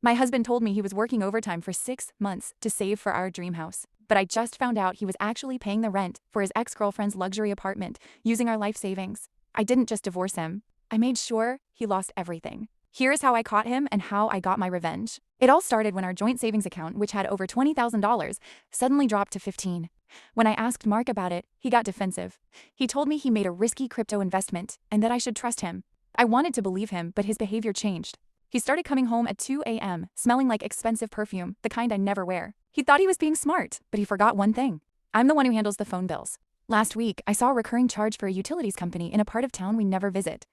My husband told me he was working overtime for 6 months to save for our dream house. But I just found out he was actually paying the rent for his ex-girlfriend's luxury apartment using our life savings. I didn't just divorce him. I made sure he lost everything. Here's how I caught him and how I got my revenge. It all started when our joint savings account, which had over $20,000, suddenly dropped to 15. When I asked Mark about it, he got defensive. He told me he made a risky crypto investment and that I should trust him. I wanted to believe him, but his behavior changed. He started coming home at 2 a.m., smelling like expensive perfume, the kind I never wear. He thought he was being smart, but he forgot one thing. I'm the one who handles the phone bills. Last week, I saw a recurring charge for a utilities company in a part of town we never visit.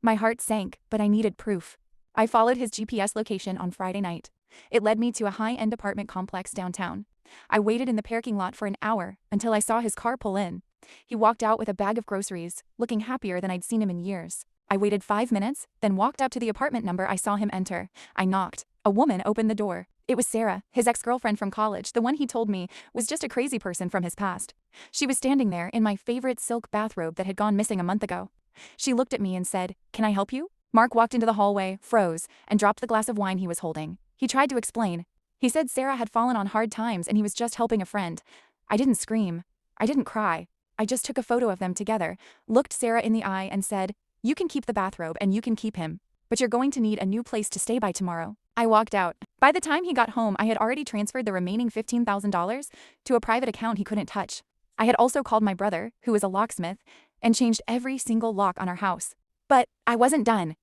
My heart sank, but I needed proof. I followed his GPS location on Friday night. It led me to a high-end apartment complex downtown. I waited in the parking lot for an hour until I saw his car pull in. He walked out with a bag of groceries, looking happier than I'd seen him in years. I waited 5 minutes, then walked up to the apartment number I saw him enter. I knocked. A woman opened the door. It was Sarah, his ex-girlfriend from college, the one he told me was just a crazy person from his past. She was standing there in my favorite silk bathrobe that had gone missing a month ago. She looked at me and said, "Can I help you?" Mark walked into the hallway, froze, and dropped the glass of wine he was holding. He tried to explain. He said Sarah had fallen on hard times and he was just helping a friend. I didn't scream. I didn't cry. I just took a photo of them together, looked Sarah in the eye and said, "You can keep the bathrobe and you can keep him. But you're going to need a new place to stay by tomorrow." I walked out. By the time he got home, I had already transferred the remaining $15,000 to a private account he couldn't touch. I had also called my brother, who is a locksmith, and changed every single lock on our house. But I wasn't done.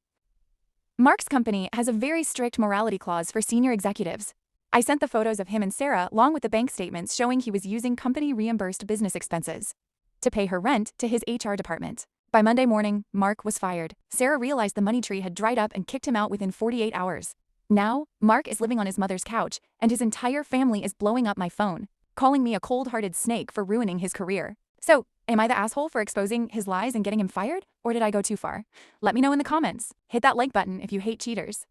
Mark's company has a very strict morality clause for senior executives. I sent the photos of him and Sarah along with the bank statements showing he was using company-reimbursed business expenses to pay her rent to his HR department. By Monday morning, Mark was fired. Sarah realized the money tree had dried up and kicked him out within 48 hours. Now, Mark is living on his mother's couch, and his entire family is blowing up my phone, calling me a cold-hearted snake for ruining his career. So, am I the asshole for exposing his lies and getting him fired? Or did I go too far? Let me know in the comments. Hit that like button if you hate cheaters.